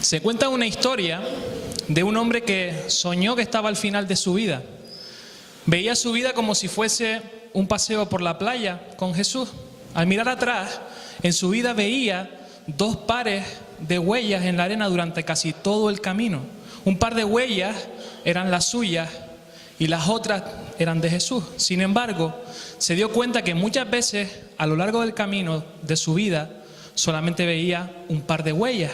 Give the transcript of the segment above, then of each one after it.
Se cuenta una historia de un hombre que soñó que estaba al final de su vida. Veía su vida como si fuese un paseo por la playa con Jesús. Al mirar atrás, en su vida veía 2 pares de huellas en la arena durante casi todo el camino. Un par de huellas eran las suyas y las otras eran de Jesús. Sin embargo, se dio cuenta que muchas veces a lo largo del camino de su vida solamente veía un par de huellas.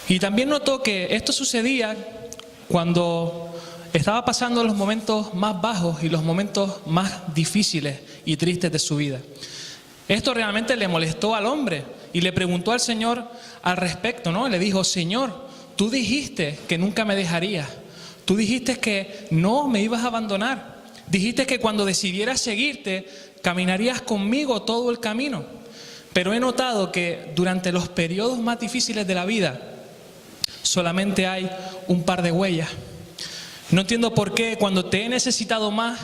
Y también notó que esto sucedía cuando estaba pasando los momentos más bajos y los momentos más difíciles y tristes de su vida. Esto realmente le molestó al hombre y le preguntó al Señor al respecto, ¿no? Le dijo: Señor, tú dijiste que nunca me dejarías. Tú dijiste que no me ibas a abandonar. Dijiste que cuando decidiera seguirte, caminarías conmigo todo el camino. Pero he notado que durante los periodos más difíciles de la vida, solamente hay un par de huellas. No entiendo por qué cuando te he necesitado más,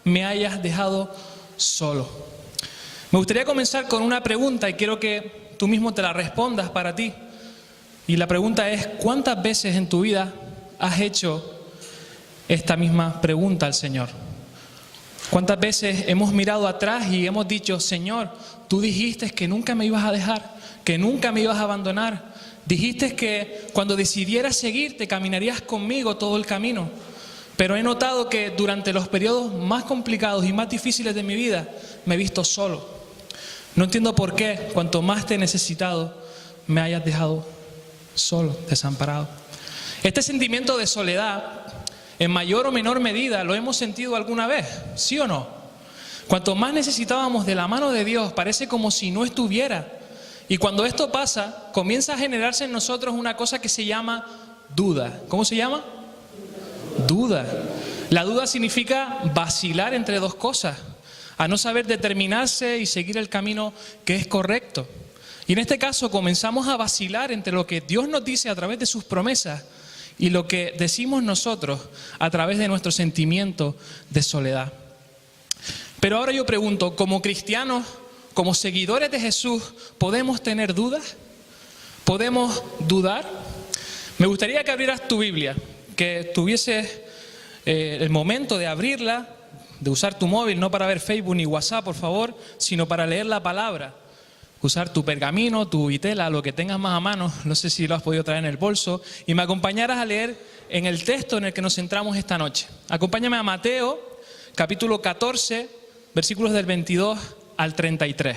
me hayas dejado solo. Me gustaría comenzar con una pregunta y quiero que tú mismo te la respondas para ti. Y la pregunta es: ¿cuántas veces en tu vida has hecho esta misma pregunta al Señor? ¿Cuántas veces hemos mirado atrás y hemos dicho: Señor, tú dijiste que nunca me ibas a dejar, que nunca me ibas a abandonar? Dijiste que cuando decidieras seguirte, caminarías conmigo todo el camino. Pero he notado que durante los periodos más complicados y más difíciles de mi vida, me he visto solo. No entiendo por qué, cuanto más te he necesitado, me hayas dejado solo, desamparado. Este sentimiento de soledad, en mayor o menor medida, lo hemos sentido alguna vez, ¿sí o no? Cuanto más necesitábamos de la mano de Dios, parece como si no estuviera. Y cuando esto pasa, comienza a generarse en nosotros una cosa que se llama duda. ¿Cómo se llama? Duda. La duda significa vacilar entre dos cosas, a no saber determinarse y seguir el camino que es correcto. Y en este caso comenzamos a vacilar entre lo que Dios nos dice a través de sus promesas y lo que decimos nosotros a través de nuestro sentimiento de soledad. Pero ahora yo pregunto, como cristianos, como seguidores de Jesús, ¿podemos tener dudas? ¿Podemos dudar? Me gustaría que abrieras tu Biblia, que tuvieses el momento de abrirla, de usar tu móvil, no para ver Facebook ni WhatsApp, por favor, sino para leer la palabra. Usar tu pergamino, tu vitela, lo que tengas más a mano, no sé si lo has podido traer en el bolso, y me acompañaras a leer en el texto en el que nos centramos esta noche. Acompáñame a Mateo, capítulo 14, versículos del 22 al 33.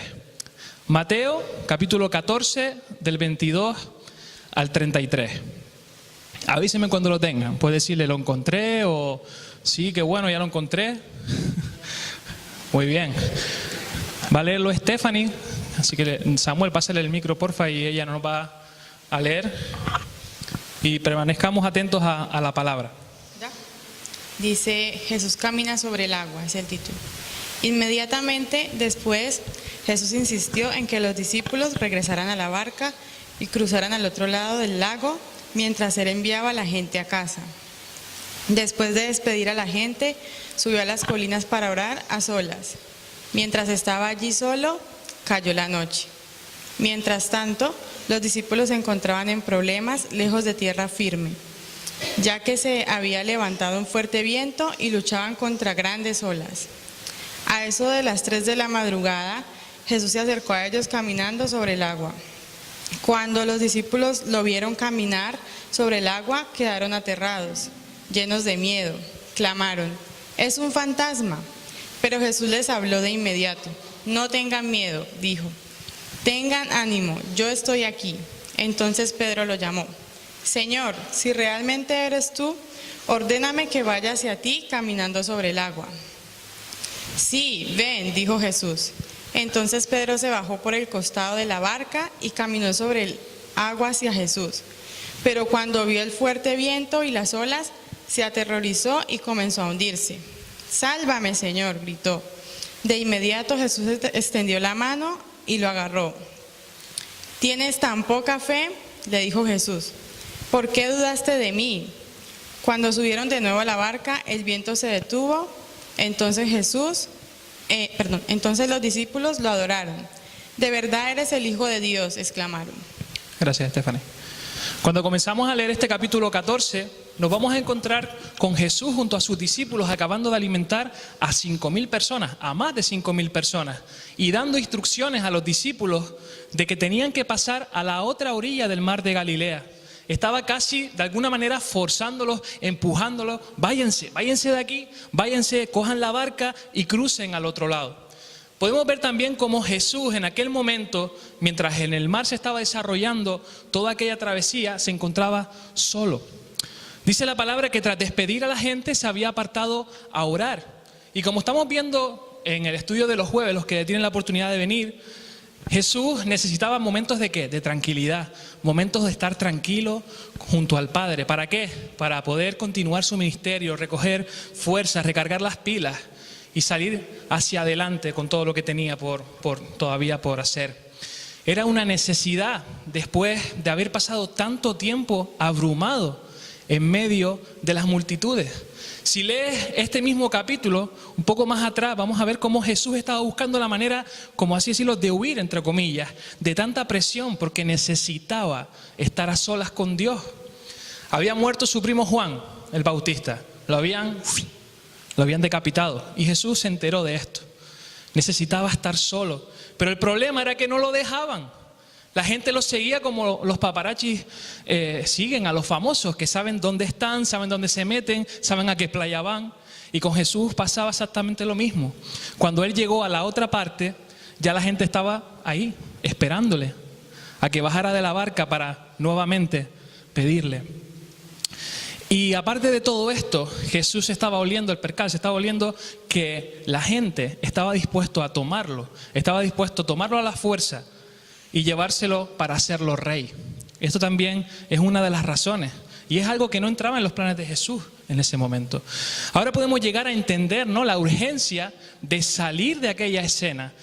Mateo, capítulo 14, del 22 al 33. Avísenme cuando lo tengan. Puede decirle: lo encontré, o sí, qué bueno, ya lo encontré. Muy bien. Va a leerlo Stephanie, así que Samuel, pásale el micro, porfa, y ella nos va a leer. Y permanezcamos atentos a la palabra. ¿Ya? Dice: Jesús camina sobre el agua, es el título. Inmediatamente después, Jesús insistió en que los discípulos regresaran a la barca y cruzaran al otro lado del lago mientras él enviaba a la gente a casa. Después de despedir a la gente, subió a las colinas para orar a solas. Mientras estaba allí solo, cayó la noche. Mientras tanto, los discípulos se encontraban en problemas lejos de tierra firme, ya que se había levantado un fuerte viento y luchaban contra grandes olas. A eso de las 3 de la madrugada, Jesús se acercó a ellos caminando sobre el agua. Cuando los discípulos lo vieron caminar sobre el agua, quedaron aterrados, llenos de miedo. Clamaron: «¡Es un fantasma!». Pero Jesús les habló de inmediato. «No tengan miedo», dijo. «Tengan ánimo, yo estoy aquí». Entonces Pedro lo llamó. «Señor, si realmente eres tú, ordéname que vaya hacia ti caminando sobre el agua». «Sí, ven», dijo Jesús. Entonces Pedro se bajó por el costado de la barca y caminó sobre el agua hacia Jesús. Pero cuando vio el fuerte viento y las olas, se aterrorizó y comenzó a hundirse. «¡Sálvame, Señor!», gritó. De inmediato Jesús extendió la mano y lo agarró. «¿Tienes tan poca fe?», le dijo Jesús. «¿Por qué dudaste de mí?». Cuando subieron de nuevo a la barca, el viento se detuvo. Entonces los discípulos lo adoraron. «De verdad eres el Hijo de Dios», exclamaron. Gracias, Stephanie. Cuando comenzamos a leer este capítulo 14, nos vamos a encontrar con Jesús junto a sus discípulos acabando de alimentar a 5.000 personas, a más de 5.000 personas, y dando instrucciones a los discípulos de que tenían que pasar a la otra orilla del mar de Galilea. Estaba casi, de alguna manera, forzándolos, empujándolos, váyanse de aquí, váyanse, cojan la barca y crucen al otro lado. Podemos ver también cómo Jesús en aquel momento, mientras en el mar se estaba desarrollando toda aquella travesía, se encontraba solo. Dice la palabra que tras despedir a la gente se había apartado a orar. Y como estamos viendo en el estudio de los jueves, los que tienen la oportunidad de venir, Jesús necesitaba momentos de ¿qué? De tranquilidad, momentos de estar tranquilo junto al Padre. ¿Para qué? Para poder continuar su ministerio, recoger fuerzas, recargar las pilas y salir hacia adelante con todo lo que tenía todavía por hacer. Era una necesidad después de haber pasado tanto tiempo abrumado en medio de las multitudes. Si lees este mismo capítulo, un poco más atrás, vamos a ver cómo Jesús estaba buscando la manera, como así decirlo, de huir, entre comillas, de tanta presión, porque necesitaba estar a solas con Dios. Había muerto su primo Juan, el Bautista. Lo habían decapitado y Jesús se enteró de esto. Necesitaba estar solo, pero el problema era que no lo dejaban. La gente los seguía como los paparazzis siguen a los famosos, que saben dónde están, saben dónde se meten, saben a qué playa van. Y con Jesús pasaba exactamente lo mismo. Cuando Él llegó a la otra parte, ya la gente estaba ahí, esperándole a que bajara de la barca para nuevamente pedirle. Y aparte de todo esto, Jesús estaba oliendo el percal, se estaba oliendo que la gente estaba dispuesto a tomarlo, estaba dispuesto a tomarlo a la fuerza y llevárselo para hacerlo rey. Esto también es una de las razones y es algo que no entraba en los planes de Jesús en ese momento. Ahora podemos llegar a entender, ¿no?, la urgencia de salir de aquella escena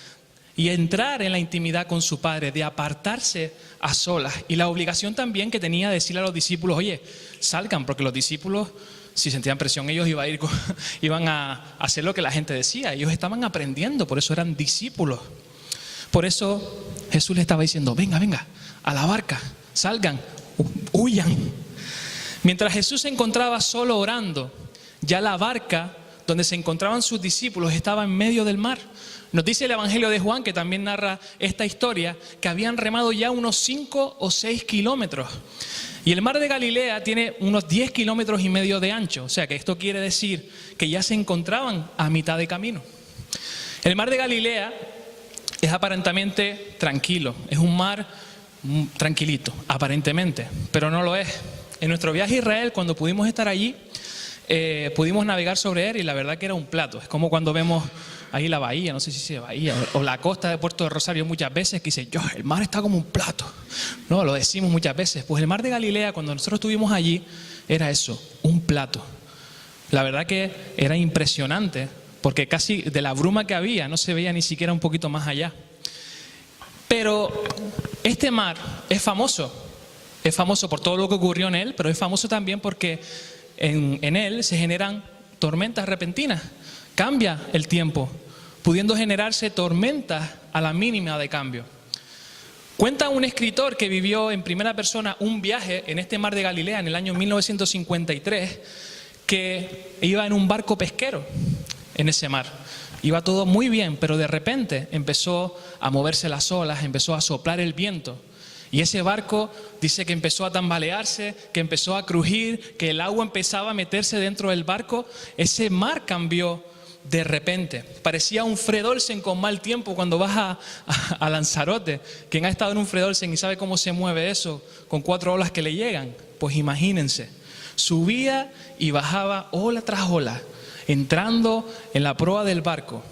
y entrar en la intimidad con su Padre, de apartarse a solas. Y la obligación también que tenía de decirle a los discípulos, oye, salgan, porque los discípulos, si sentían presión, ellos iban a hacer lo que la gente decía. Ellos estaban aprendiendo, por eso eran discípulos. Por eso Jesús le estaba diciendo, venga, a la barca, salgan, huyan. Mientras Jesús se encontraba solo orando, ya la barca donde se encontraban sus discípulos estaba en medio del mar. Nos dice el Evangelio de Juan, que también narra esta historia, que habían remado ya unos 5 o 6 kilómetros. Y el mar de Galilea tiene unos 10 kilómetros y medio de ancho. O sea que esto quiere decir que ya se encontraban a mitad de camino. El mar de Galilea es aparentemente tranquilo. Es un mar tranquilito, aparentemente, pero no lo es. En nuestro viaje a Israel, cuando pudimos estar allí, pudimos navegar sobre él y la verdad que era un plato. Es como cuando vemos ahí la bahía, no sé si es bahía, o la costa de Puerto de Rosario muchas veces, que dicen, el mar está como un plato. No, lo decimos muchas veces. Pues el mar de Galilea, cuando nosotros estuvimos allí, era eso, un plato. La verdad que era impresionante, porque casi de la bruma que había, no se veía ni siquiera un poquito más allá. Pero este mar es famoso por todo lo que ocurrió en él, pero es famoso también porque en él se generan tormentas repentinas. Cambia el tiempo, pudiendo generarse tormentas a la mínima de cambio. Cuenta un escritor que vivió en primera persona un viaje en este mar de Galilea en el año 1953, que iba en un barco pesquero en ese mar. Iba todo muy bien, pero de repente empezó a moverse las olas, empezó a soplar el viento. Y ese barco dice que empezó a tambalearse, que empezó a crujir, que el agua empezaba a meterse dentro del barco. Ese mar cambió de repente. Parecía un Fredolsen con mal tiempo cuando vas a Lanzarote. Quien ha estado en un Fredolsen y sabe cómo se mueve eso, con 4 olas que le llegan, pues imagínense. Subía y bajaba ola tras ola, entrando en la proa del barco,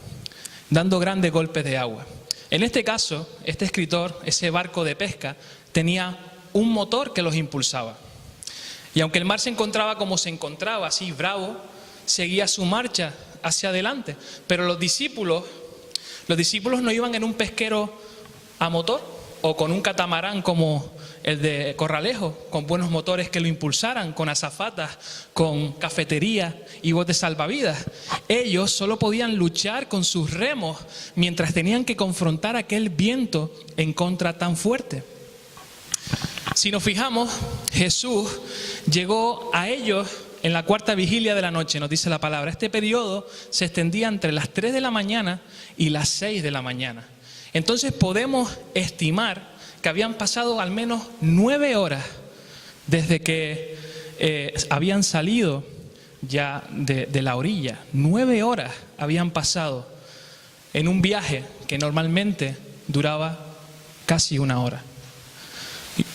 dando grandes golpes de agua. En este caso, este escritor, ese barco de pesca, tenía un motor que los impulsaba. Y aunque el mar se encontraba como se encontraba, así bravo, seguía su marcha hacia adelante. Pero los discípulos no iban en un pesquero a motor o con un catamarán como el de Corralejo, con buenos motores que lo impulsaran, con azafatas, con cafetería y botes salvavidas. Ellos solo podían luchar con sus remos mientras tenían que confrontar aquel viento en contra tan fuerte. Si nos fijamos, Jesús llegó a ellos en la cuarta vigilia de la noche, nos dice la palabra. Este periodo se extendía entre las 3 de la mañana y las 6 de la mañana. Entonces podemos estimar que habían pasado al menos 9 horas desde que habían salido ya de la orilla. 9 horas habían pasado en un viaje que normalmente duraba casi 1 hora.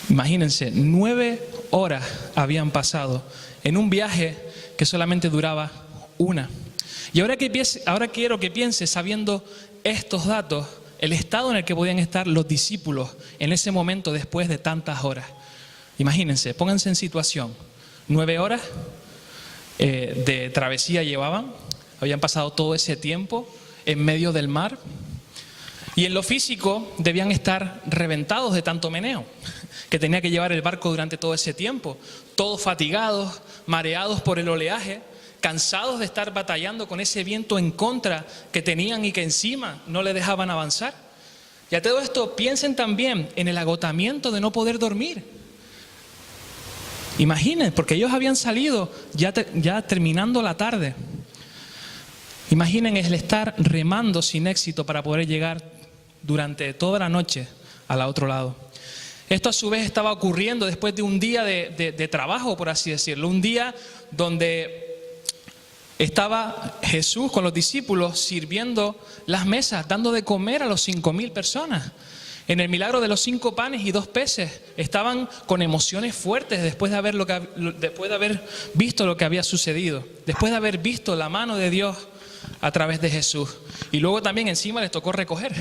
Imagínense, 9 horas habían pasado en un viaje que solamente duraba 1. Y ahora quiero que pienses, sabiendo estos datos, el estado en el que podían estar los discípulos en ese momento después de tantas horas. Imagínense, pónganse en situación. 9 horas de travesía llevaban, habían pasado todo ese tiempo en medio del mar. Y en lo físico debían estar reventados de tanto meneo que tenía que llevar el barco durante todo ese tiempo, todos fatigados, mareados por el oleaje, cansados de estar batallando con ese viento en contra que tenían y que encima no les dejaban avanzar. Y a todo esto piensen también en el agotamiento de no poder dormir. Imaginen, porque ellos habían salido ya terminando la tarde. Imaginen el estar remando sin éxito para poder llegar durante toda la noche al otro lado. Esto a su vez estaba ocurriendo después de un día de trabajo, por así decirlo. Un día donde estaba Jesús con los discípulos sirviendo las mesas, dando de comer a los 5,000 personas. En el milagro de los 5 panes y 2 peces, estaban con emociones fuertes después de haber visto lo que había sucedido, después de haber visto la mano de Dios a través de Jesús. Y luego también encima les tocó recoger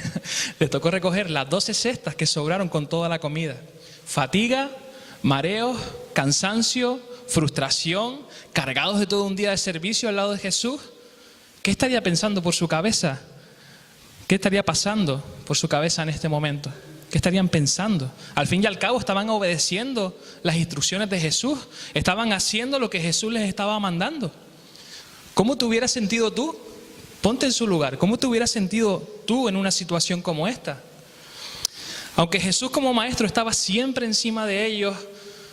las 12 cestas que sobraron con toda la comida. Fatiga, mareos, cansancio, frustración, cargados de todo un día de servicio al lado de Jesús. ¿Qué estaría pensando por su cabeza? ¿Qué estaría pasando por su cabeza en este momento? ¿Qué estarían pensando? Al fin y al cabo estaban obedeciendo las instrucciones de Jesús, estaban haciendo lo que Jesús les estaba mandando. ¿Cómo te hubieras sentido tú? Ponte en su lugar. ¿Cómo te hubieras sentido tú en una situación como esta? Aunque Jesús como maestro estaba siempre encima de ellos,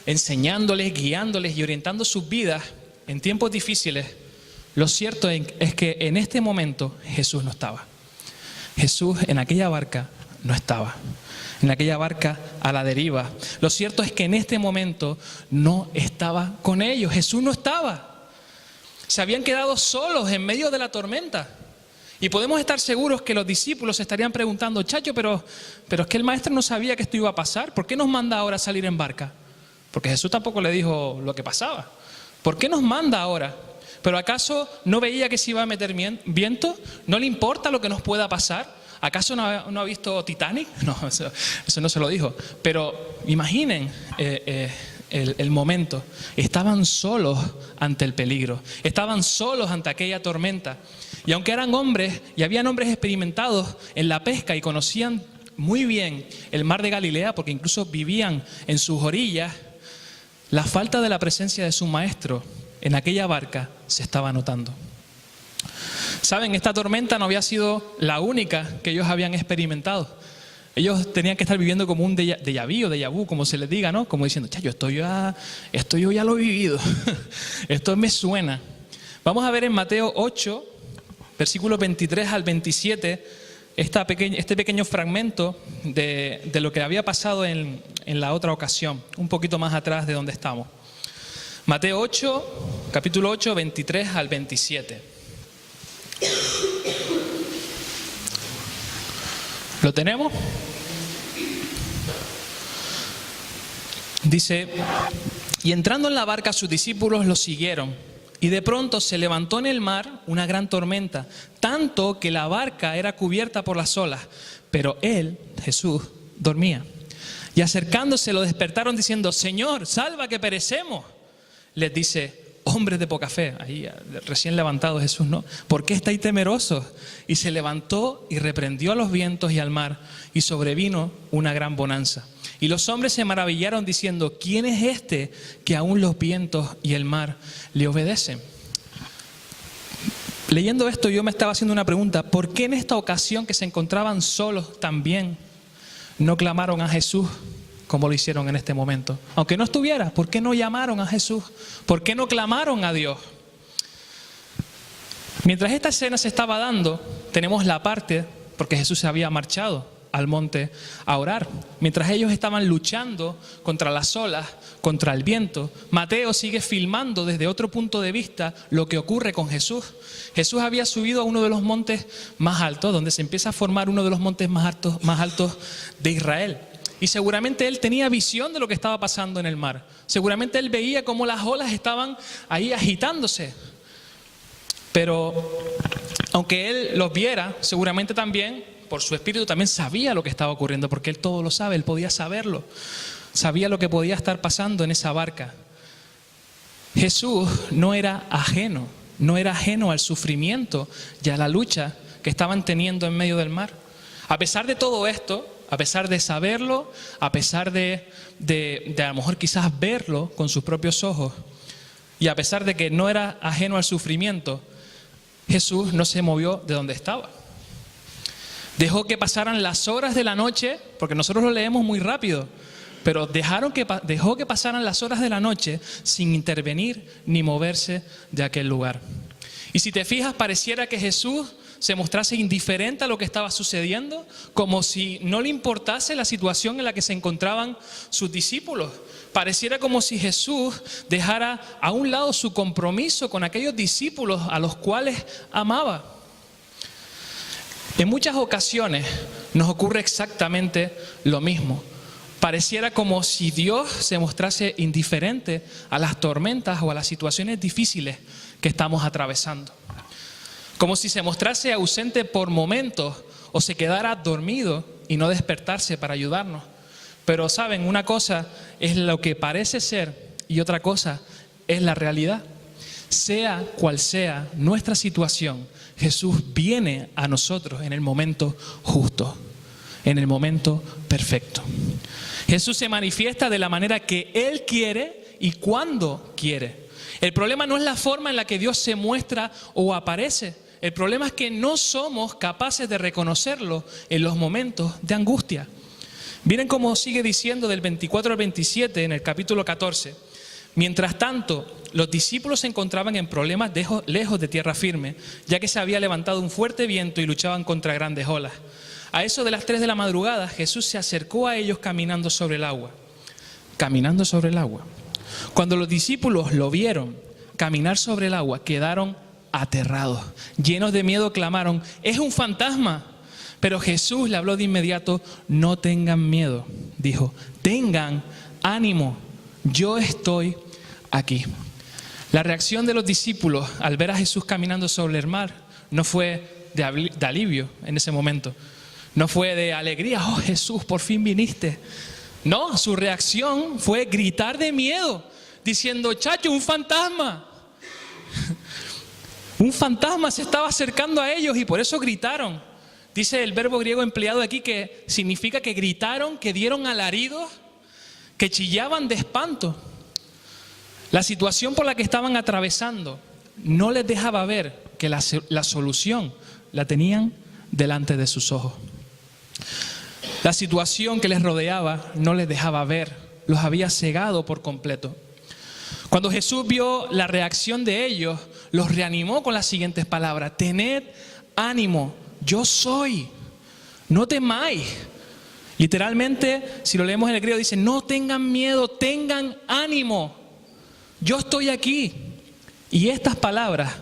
enseñándoles, guiándoles y orientando sus vidas en tiempos difíciles, lo cierto es que en este momento Jesús no estaba. Jesús en aquella barca no estaba. En aquella barca a la deriva. Lo cierto es que en este momento no estaba con ellos. Jesús no estaba. Se habían quedado solos en medio de la tormenta. Y podemos estar seguros que los discípulos se estarían preguntando, Chacho, pero es que el maestro no sabía que esto iba a pasar. ¿Por qué nos manda ahora a salir en barca? Porque Jesús tampoco le dijo lo que pasaba. ¿Por qué nos manda ahora? ¿Pero acaso no veía que se iba a meter viento? ¿No le importa lo que nos pueda pasar? ¿Acaso no ha visto Titanic? No, eso no se lo dijo. Pero imaginen el momento. Estaban solos ante el peligro. Estaban solos ante aquella tormenta. Y aunque eran hombres y habían hombres experimentados en la pesca y conocían muy bien el mar de Galilea, porque incluso vivían en sus orillas, la falta de la presencia de su maestro en aquella barca se estaba notando. Saben, esta tormenta no había sido la única que ellos habían experimentado. Ellos tenían que estar viviendo como un déjà vu, como se les diga, ¿no? Como diciendo, esto yo ya lo he vivido. Esto me suena. Vamos a ver en Mateo 8, versículos 23 al 27, este pequeño fragmento de lo que había pasado en la otra ocasión, un poquito más atrás de donde estamos. Mateo 8, capítulo 8, 23 al 27. ¿Lo tenemos? Dice, y entrando en la barca sus discípulos lo siguieron, y de pronto se levantó en el mar una gran tormenta, tanto que la barca era cubierta por las olas, pero él, Jesús, dormía. Y acercándose lo despertaron diciendo, Señor, salva que perecemos. Les dice, hombres de poca fe, ahí recién levantado Jesús, ¿no? ¿Por qué estáis temerosos? Y se levantó y reprendió a los vientos y al mar, y sobrevino una gran bonanza. Y los hombres se maravillaron diciendo, ¿quién es este que aún los vientos y el mar le obedecen? Leyendo esto yo me estaba haciendo una pregunta, ¿por qué en esta ocasión que se encontraban solos también no clamaron a Jesús como lo hicieron en este momento. Aunque no estuviera, ¿por qué no llamaron a Jesús? ¿Por qué no clamaron a Dios? Mientras esta escena se estaba dando, tenemos la parte, porque Jesús se había marchado al monte a orar. Mientras ellos estaban luchando contra las olas, contra el viento, Mateo sigue filmando desde otro punto de vista lo que ocurre con Jesús. Jesús había subido a uno de los montes más altos, donde se empieza a formar uno de los montes más altos de Israel. Y seguramente él tenía visión de lo que estaba pasando en el mar. Seguramente él veía cómo las olas estaban ahí agitándose. Pero aunque él los viera, seguramente también, por su espíritu, también sabía lo que estaba ocurriendo, porque él todo lo sabe, él podía saberlo. Sabía lo que podía estar pasando en esa barca. Jesús no era ajeno al sufrimiento y a la lucha que estaban teniendo en medio del mar. A pesar de todo esto, a pesar de saberlo, a pesar de a lo mejor quizás verlo con sus propios ojos, y a pesar de que no era ajeno al sufrimiento, Jesús no se movió de donde estaba. Dejó que pasaran las horas de la noche, porque nosotros lo leemos muy rápido, pero dejó que pasaran las horas de la noche sin intervenir ni moverse de aquel lugar. Y si te fijas, pareciera que Jesús se mostrase indiferente a lo que estaba sucediendo, como si no le importase la situación en la que se encontraban sus discípulos. Pareciera como si Jesús dejara a un lado su compromiso con aquellos discípulos a los cuales amaba. En muchas ocasiones nos ocurre exactamente lo mismo. Pareciera como si Dios se mostrase indiferente a las tormentas o a las situaciones difíciles que estamos atravesando. Como si se mostrase ausente por momentos o se quedara dormido y no despertarse para ayudarnos. Pero saben, una cosa es lo que parece ser y otra cosa es la realidad. Sea cual sea nuestra situación, Jesús viene a nosotros en el momento justo, en el momento perfecto. Jesús se manifiesta de la manera que Él quiere y cuando quiere. El problema no es la forma en la que Dios se muestra o aparece. El problema es que no somos capaces de reconocerlo en los momentos de angustia. Miren cómo sigue diciendo del 24 al 27 en el capítulo 14. Mientras tanto, los discípulos se encontraban en problemas lejos de tierra firme, ya que se había levantado un fuerte viento y luchaban contra grandes olas. A eso de las 3 de la madrugada, Jesús se acercó a ellos caminando sobre el agua. Caminando sobre el agua. Cuando los discípulos lo vieron caminar sobre el agua, quedaron aterrados. Llenos de miedo clamaron: ¡es un fantasma! Pero Jesús le habló de inmediato: no tengan miedo. Dijo: tengan ánimo, yo estoy aquí. La reacción de los discípulos al ver a Jesús caminando sobre el mar no fue de alivio en ese momento. No fue de alegría: oh Jesús, por fin viniste. No, su reacción fue gritar de miedo, diciendo: chacho, un fantasma. Un fantasma se estaba acercando a ellos y por eso gritaron. Dice el verbo griego empleado aquí que significa que gritaron, que dieron alaridos, que chillaban de espanto. La situación por la que estaban atravesando no les dejaba ver que la solución la tenían delante de sus ojos. La situación que les rodeaba no les dejaba ver, los había cegado por completo. Cuando Jesús vio la reacción de ellos, los reanimó con las siguientes palabras: tened ánimo, yo soy, no temáis. Literalmente, si lo leemos en el griego, dice: no tengan miedo, tengan ánimo, yo estoy aquí. Y estas palabras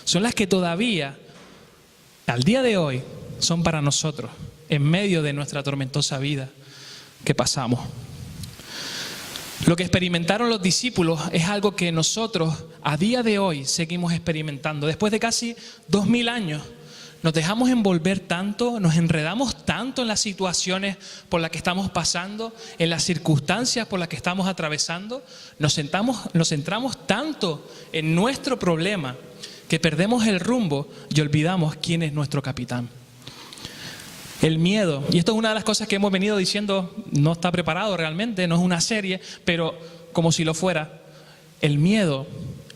son las que todavía, al día de hoy, son para nosotros, en medio de nuestra tormentosa vida que pasamos. Lo que experimentaron los discípulos es algo que nosotros a día de hoy seguimos experimentando. Después de casi 2000 años, nos dejamos envolver tanto, nos enredamos tanto en las situaciones por las que estamos pasando, en las circunstancias por las que estamos atravesando, nos centramos tanto en nuestro problema que perdemos el rumbo y olvidamos quién es nuestro capitán. El miedo, y esto es una de las cosas que hemos venido diciendo, no está preparado realmente, no es una serie, pero como si lo fuera, el miedo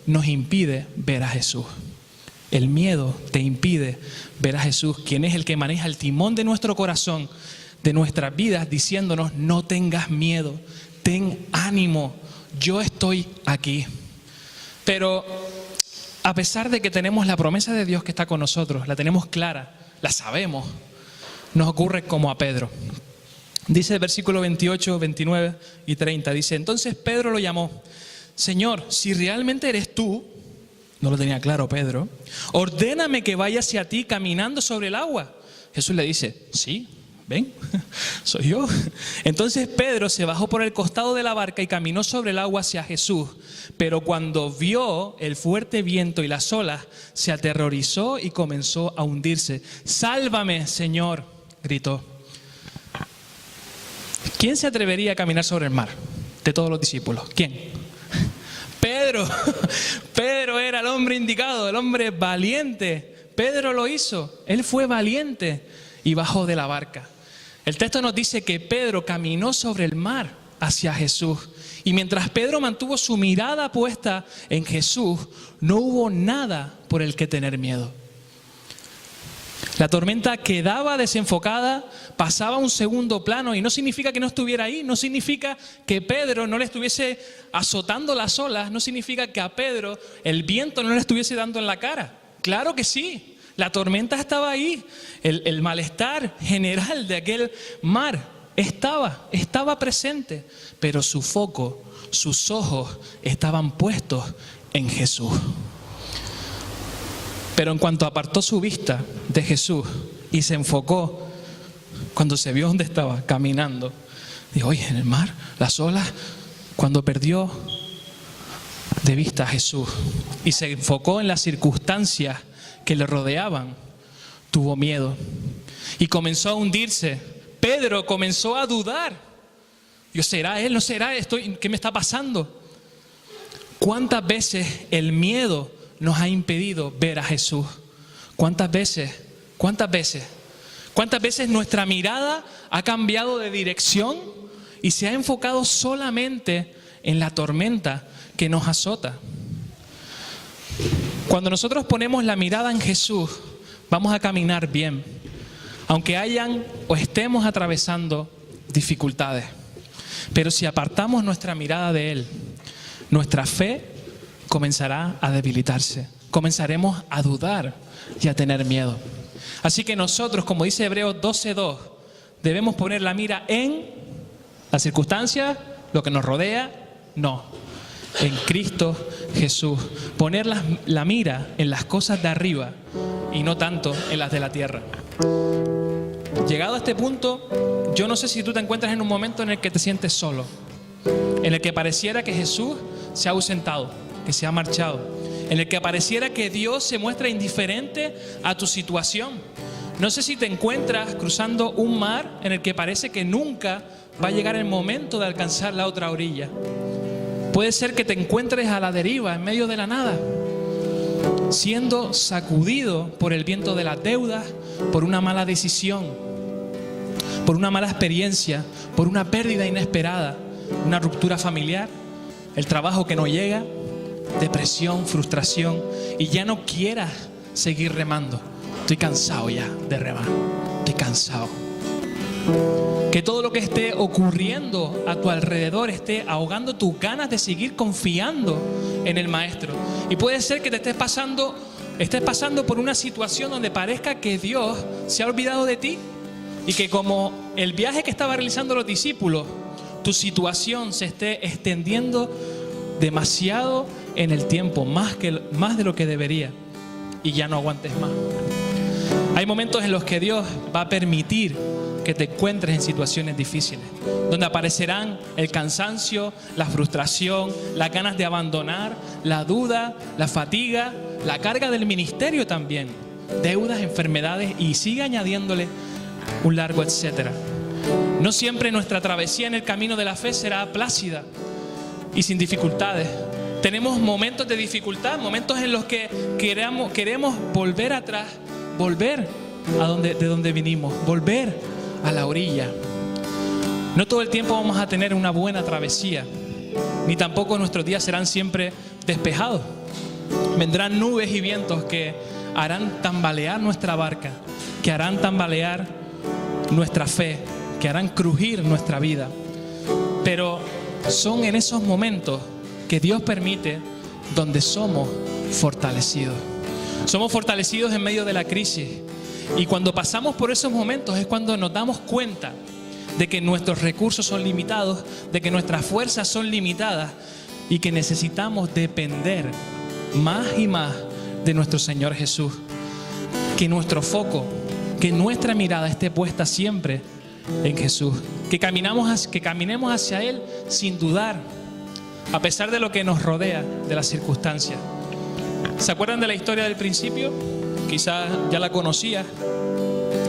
nos impide ver a Jesús. El miedo te impide ver a Jesús, quien es el que maneja el timón de nuestro corazón, de nuestras vidas diciéndonos: no tengas miedo, ten ánimo, yo estoy aquí. Pero a pesar de que tenemos la promesa de Dios que está con nosotros, la tenemos clara, la sabemos, nos ocurre como a Pedro. Dice el versículo 28, 29 y 30, dice: entonces Pedro lo llamó: Señor, si realmente eres tú, no lo tenía claro Pedro, ordéname que vaya hacia ti caminando sobre el agua. Jesús le dice: sí, ven, soy yo. Entonces Pedro se bajó por el costado de la barca y caminó sobre el agua hacia Jesús. Pero cuando vio el fuerte viento y las olas, se aterrorizó y comenzó a hundirse. ¡Sálvame, Señor!, gritó. ¿Quién se atrevería a caminar sobre el mar de todos los discípulos? ¿Quién? Pedro. Pedro era el hombre indicado, el hombre valiente. Pedro lo hizo, él fue valiente y bajó de la barca. El texto nos dice que Pedro caminó sobre el mar hacia Jesús. Y mientras Pedro mantuvo su mirada puesta en Jesús, no hubo nada por el que tener miedo. La tormenta quedaba desenfocada, pasaba a un segundo plano, y no significa que no estuviera ahí, no significa que Pedro no le estuviese azotando las olas, no significa que a Pedro el viento no le estuviese dando en la cara. Claro que sí, la tormenta estaba ahí, el malestar general de aquel mar estaba presente, pero su foco, sus ojos estaban puestos en Jesús. Pero en cuanto apartó su vista de Jesús y se enfocó, cuando se vio dónde estaba caminando, dijo: oye, en el mar, las olas. Cuando perdió de vista a Jesús y se enfocó en las circunstancias que le rodeaban, tuvo miedo y comenzó a hundirse. Pedro comenzó a dudar. ¿Será él? ¿No será? ¿Qué me está pasando? ¿Cuántas veces el miedo nos ha impedido ver a Jesús? ¿Cuántas veces nuestra mirada ha cambiado de dirección y se ha enfocado solamente en la tormenta que nos azota? Cuando nosotros ponemos la mirada en Jesús, vamos a caminar bien, aunque hayan o estemos atravesando dificultades. Pero si apartamos nuestra mirada de Él, nuestra fe comenzará a debilitarse. Comenzaremos a dudar y a tener miedo. Así que nosotros, como dice Hebreos 12:2, debemos poner la mira en las circunstancias, lo que nos rodea, no, en Cristo Jesús. Poner la mira en las cosas de arriba y no tanto en las de la tierra. Llegado a este punto, yo no sé si tú te encuentras en un momento en el que te sientes solo, en el que pareciera que Jesús se ha ausentado, que se ha marchado, en el que pareciera que Dios se muestra indiferente a tu situación. No sé si te encuentras cruzando un mar en el que parece que nunca va a llegar el momento de alcanzar la otra orilla. Puede ser que te encuentres a la deriva, en medio de la nada, siendo sacudido por el viento de las deudas, por una mala decisión, por una mala experiencia, por una pérdida inesperada, una ruptura familiar, el trabajo que no llega, depresión, frustración, y ya no quieras seguir remando. Estoy cansado ya de remar, estoy cansado. Que todo lo que esté ocurriendo a tu alrededor esté ahogando tus ganas de seguir confiando en el Maestro. Y puede ser que te estés pasando por una situación donde parezca que Dios se ha olvidado de ti, y que como el viaje que estaban realizando los discípulos, tu situación se esté extendiendo demasiado en el tiempo, más de lo que debería, y ya no aguantes más. Hay momentos en los que Dios va a permitir que te encuentres en situaciones difíciles, donde aparecerán el cansancio, la frustración, las ganas de abandonar, la duda, la fatiga, la carga del ministerio también, deudas, enfermedades, y sigue añadiéndole un largo etcétera. No siempre nuestra travesía en el camino de la fe será plácida y sin dificultades. Tenemos momentos de dificultad, momentos en los que queremos volver atrás, volver de donde vinimos, volver a la orilla. No todo el tiempo vamos a tener una buena travesía, ni tampoco nuestros días serán siempre despejados. Vendrán nubes y vientos que harán tambalear nuestra barca, que harán tambalear nuestra fe, que que harán crujir nuestra vida. Pero son en esos momentos que Dios permite donde somos fortalecidos. Somos fortalecidos en medio de la crisis. Y cuando pasamos por esos momentos es cuando nos damos cuenta de que nuestros recursos son limitados, de que nuestras fuerzas son limitadas y que necesitamos depender más y más de nuestro Señor Jesús. Que nuestro foco, que nuestra mirada esté puesta siempre en Jesús. Que caminemos hacia Él sin dudar, a pesar de lo que nos rodea, de las circunstancias. ¿Se acuerdan de la historia del principio? Quizás ya la conocía,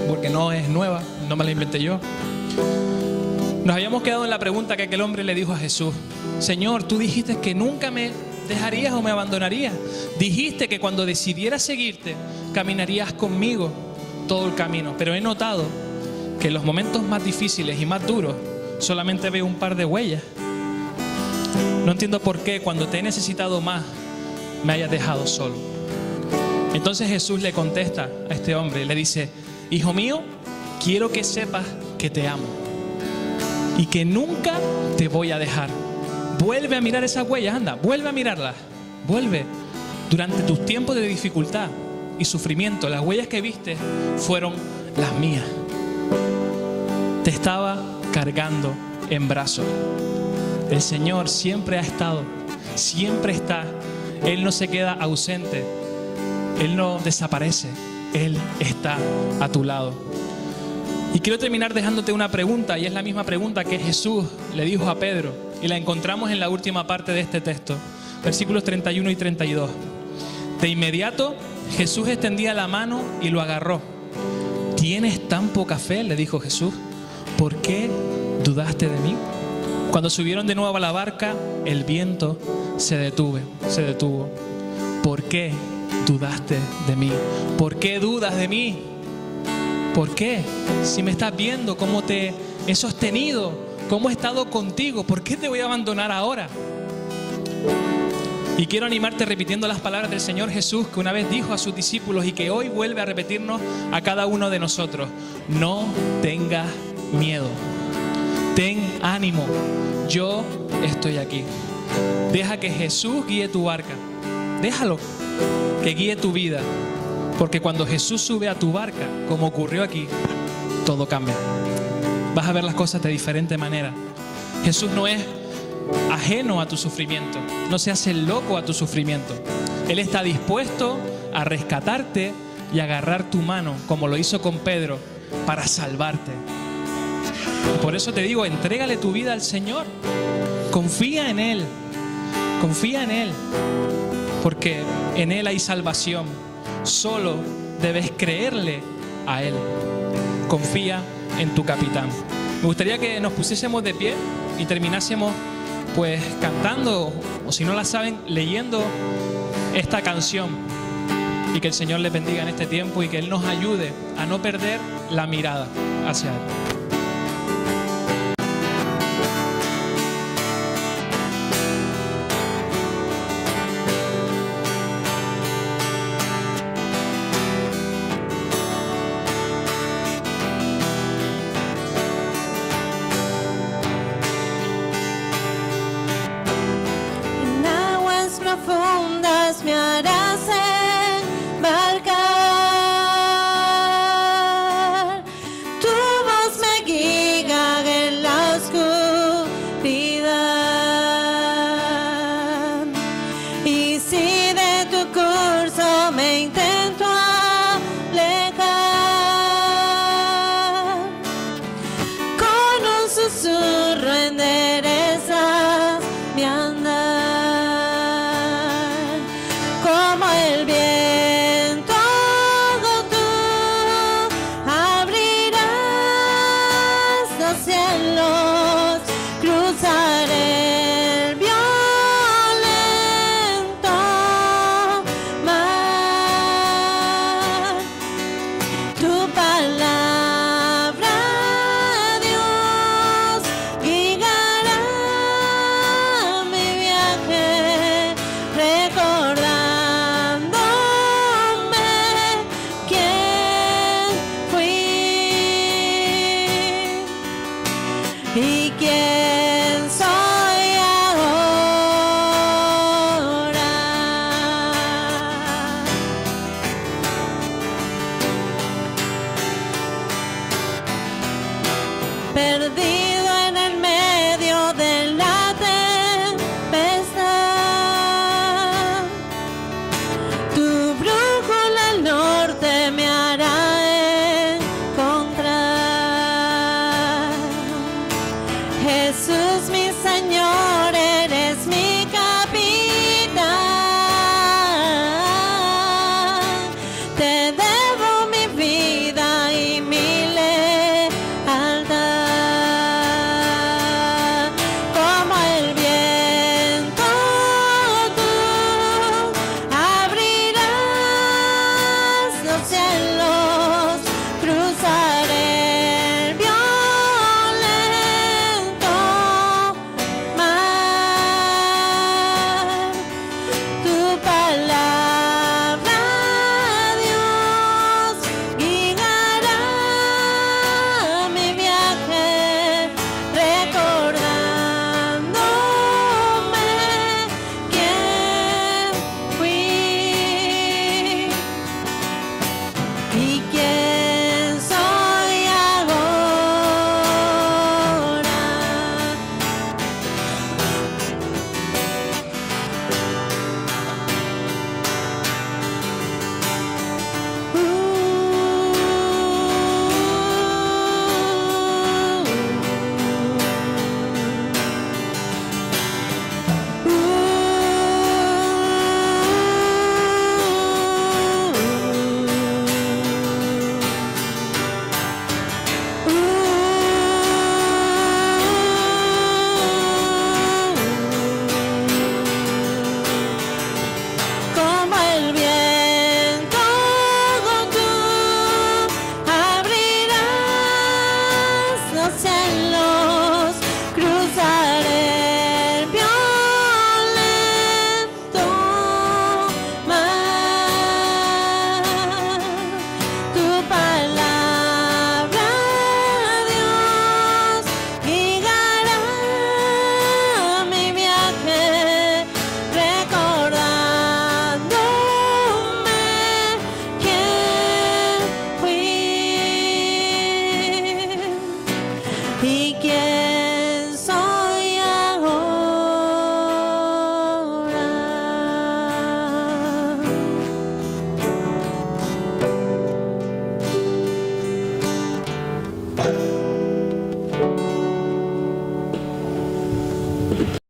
porque no es nueva, no me la inventé yo. Nos habíamos quedado en la pregunta que aquel hombre le dijo a Jesús: Señor, tú dijiste que nunca me dejarías o me abandonarías. Dijiste que cuando decidiera seguirte, caminarías conmigo todo el camino. Pero he notado que en los momentos más difíciles y más duros solamente veo un par de huellas. No entiendo por qué cuando te he necesitado más me hayas dejado solo. Entonces Jesús le contesta a este hombre, le dice: hijo mío, quiero que sepas que te amo y que nunca te voy a dejar. Vuelve a mirar esas huellas, anda, vuelve a mirarlas. Vuelve. Durante tus tiempos de dificultad y sufrimiento, las huellas que viste fueron las mías. Te estaba cargando en brazos. El Señor siempre ha estado, siempre está. Él no se queda ausente, Él no desaparece, Él está a tu lado. Y quiero terminar dejándote una pregunta, y es la misma pregunta que Jesús le dijo a Pedro, y la encontramos en la última parte de este texto, versículos 31 y 32. De inmediato Jesús extendía la mano y lo agarró. ¿Tienes tan poca fe?, le dijo Jesús. ¿Por qué dudaste de mí? Cuando subieron de nuevo a la barca, el viento se detuvo. ¿Por qué dudaste de mí? ¿Por qué dudas de mí? ¿Por qué? Si me estás viendo cómo te he sostenido, cómo he estado contigo, ¿por qué te voy a abandonar ahora? Y quiero animarte repitiendo las palabras del Señor Jesús, que una vez dijo a sus discípulos y que hoy vuelve a repetirnos a cada uno de nosotros: no tengas miedo, ten ánimo, yo estoy aquí. Deja que Jesús guíe tu barca, déjalo que guíe tu vida, porque cuando Jesús sube a tu barca, como ocurrió aquí, todo cambia. Vas a ver las cosas de diferente manera. Jesús no es ajeno a tu sufrimiento, no se hace loco a tu sufrimiento. Él está dispuesto a rescatarte y agarrar tu mano, como lo hizo con Pedro, para salvarte. Por eso te digo, entrégale tu vida al Señor. Confía en Él. Confía en Él. Porque en Él hay salvación. Solo debes creerle a Él. Confía en tu capitán. Me gustaría que nos pusiésemos de pie y terminásemos pues cantando, o si no la saben, leyendo esta canción. Y que el Señor les bendiga en este tiempo y que Él nos ayude a no perder la mirada hacia Él. Profundas me harás embarcar, tu voz me perdido.